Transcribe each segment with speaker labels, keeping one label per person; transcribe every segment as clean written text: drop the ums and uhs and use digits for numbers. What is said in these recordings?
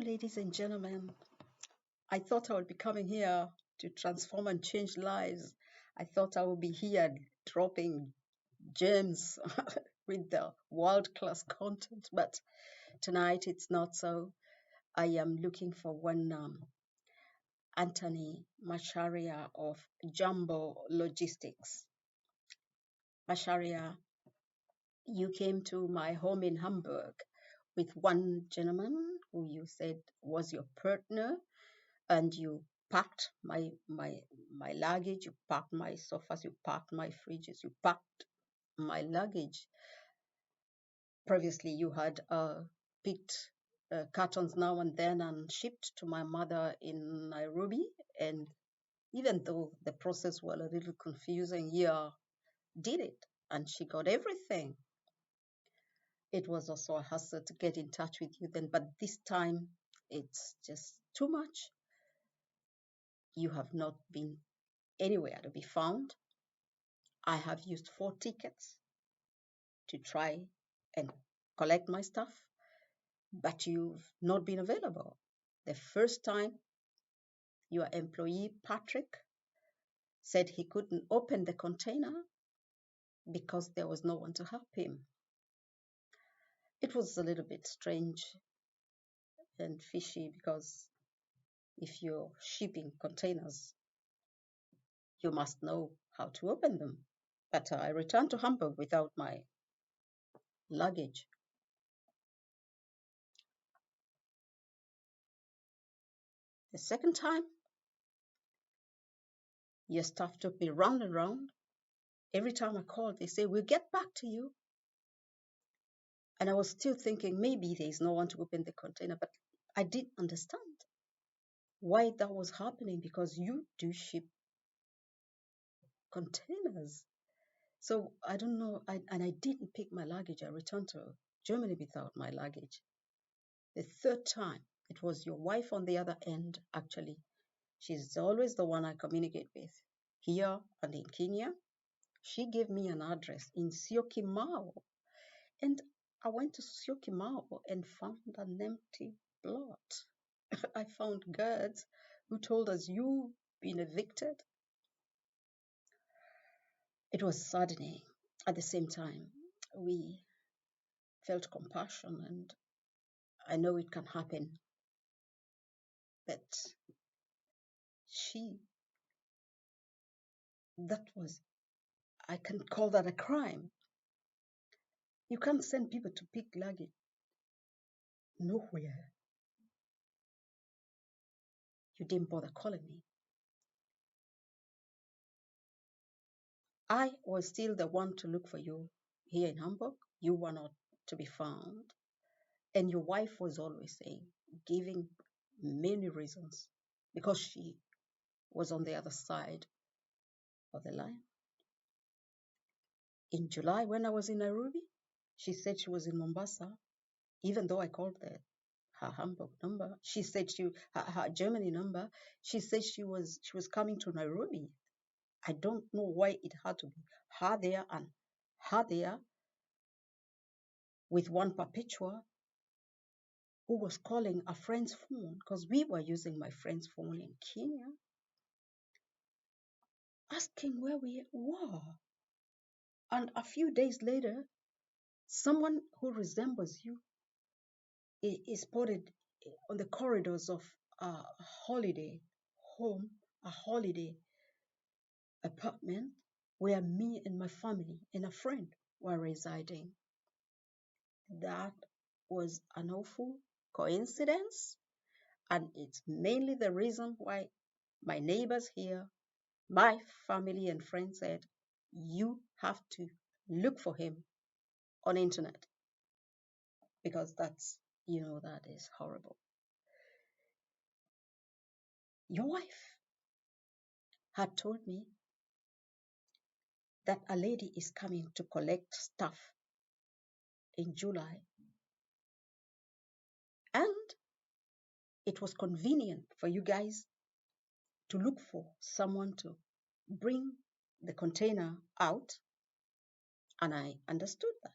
Speaker 1: ladies and gentlemen. I thought I would be coming here to transform and change lives. I thought I would be here dropping gems with the world class content, but tonight it's not so. I am looking for one Anthony Macharia of Jambo Logistics. Macharia, you came to my home in Hamburg with one gentleman who you said was your partner, and you packed my luggage, you packed my sofas, you packed my fridges, you packed my luggage. Previously, you had picked cartons now and then and shipped to my mother in Nairobi. And even though the process was a little confusing, you did it, and she got everything. It was also a hassle to get in touch with you then, but this time it's just too much. You have not been anywhere to be found. I have used 4 tickets to try and collect my stuff, but you've not been available. The first time, your employee, Patrick, said he couldn't open the container because there was no one to help him. It was a little bit strange and fishy because if you're shipping containers, you must know how to open them. But I returned to Hamburg without my luggage. The second time, your staff took me round and round. Every time I called, they say, we'll get back to you. And I was still thinking, maybe there's no one to open the container, but I didn't understand why that was happening because you do ship containers. So I don't know, and I didn't pick my luggage. I returned to Germany without my luggage. The third time, it was your wife on the other end, actually. She's always the one I communicate with here and in Kenya. She gave me an address in Syokimau. And I went to Syokimau and found an empty plot. I found guards who told us, you've been evicted. It was saddening. At the same time, we felt compassion, and I know it can happen. But I can call that a crime. You can't send people to pick luggage nowhere. You didn't bother calling me. I was still the one to look for you here in Hamburg. You were not to be found. And your wife was always saying, giving many reasons, because she was on the other side of the line. In July, when I was in Nairobi, she said she was in Mombasa, even though I called her Hamburg number. She said her Germany number. She said she was coming to Nairobi. I don't know why it had to be her there and her there with one perpetual who was calling a friend's phone, because we were using my friend's phone in Kenya, asking where we were. And a few days later, someone who resembles you is spotted on the corridors of a holiday home, a holiday apartment where me and my family and a friend were residing. That was an awful coincidence, and it's mainly the reason why my neighbors here, my family and friends said, you have to look for him on internet, because that is horrible. Your wife had told me that a lady is coming to collect stuff in July, and it was convenient for you guys to look for someone to bring the container out, and I understood that.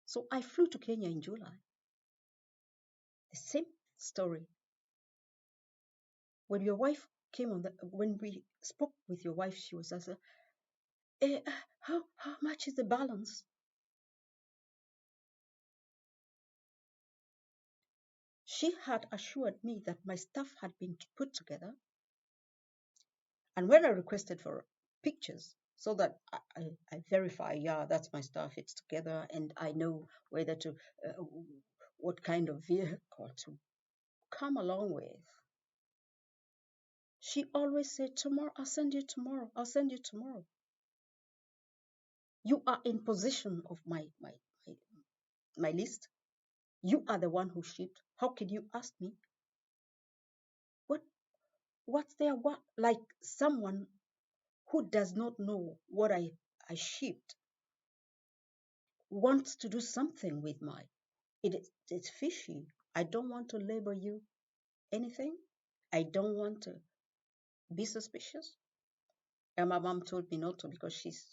Speaker 1: So I flew to Kenya in July. The story. When your wife came on when we spoke with your wife, she was as how much is the balance? She had assured me that my stuff had been put together, and when I requested for pictures so that I verify, yeah, that's my stuff, it's together, and I know whether to, what kind of vehicle to come along with. She always said, tomorrow, I'll send you tomorrow, I'll send you tomorrow. You are in possession of my list. You are the one who shipped. How can you ask me? What what's there? What, like someone who does not know what I shipped wants to do something with my it's fishy. I don't want to label you anything. I don't want to be suspicious. And my mom told me not to because she's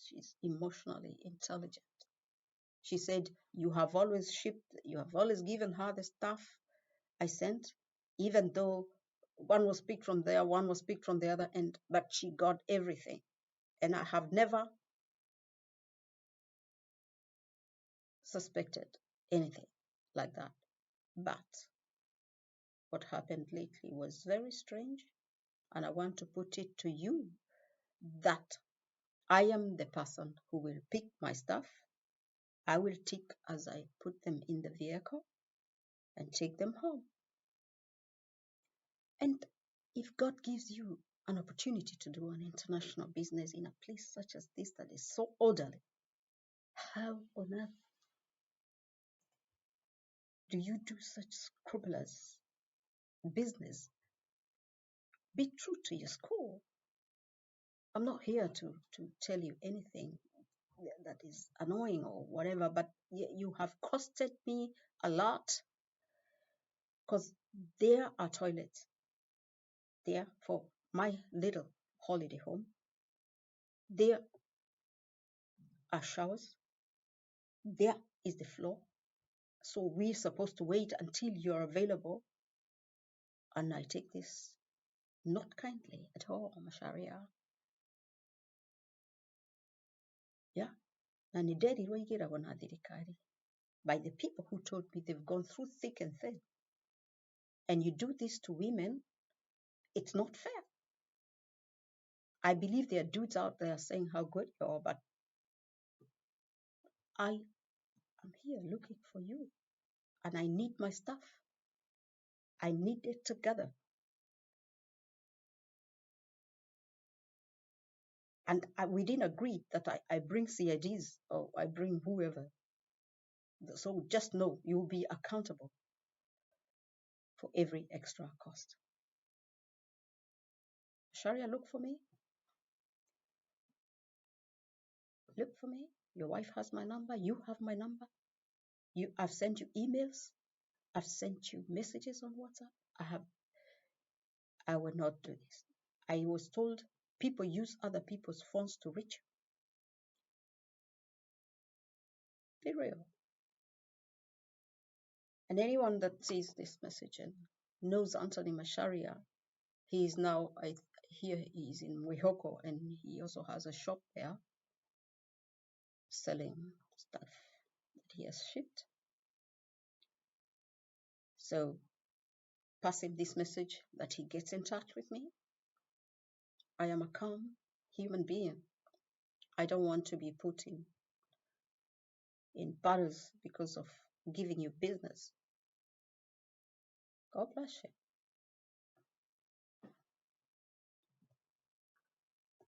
Speaker 1: emotionally intelligent. She said, you have always shipped, you have always given her the stuff I sent, even though one was picked from there, one was picked from the other end, but she got everything. And I have never suspected anything like that. But what happened lately was very strange. And I want to put it to you that I am the person who will pick my stuff. I will tick as I put them in the vehicle and take them home. And if God gives you an opportunity to do an international business in a place such as this that is so orderly, how on earth do you do such scrupulous business? Be true to your school. I'm not here to tell you anything that is annoying or whatever, but you have costed me a lot because there are toilets there for my little holiday home. There are showers. There is the floor. So we're supposed to wait until you're available. And I take this not kindly at all, Macharia. Yeah. Na ni deri roigira wana dirikari. By the people who told me they've gone through thick and thin. And you do this to women, it's not fair. I believe there are dudes out there saying how good you are, but I am here looking for you. And I need my stuff. I need it together. And we didn't agree that I bring CIDs or I bring whoever. So just know you'll be accountable for every extra cost. Sharia, look for me. Look for me. Your wife has my number. You have my number. I've sent you emails. I've sent you messages on WhatsApp. I will not do this. I was told people use other people's phones to reach you. Be real. And anyone that sees this message and knows Anthony Macharia, he is now, I hear he's in Wihoko, and he also has a shop there selling stuff that he has shipped. So pass him this message that he gets in touch with me. I am a calm human being. I don't want to be put in battles because of giving you business. God bless you.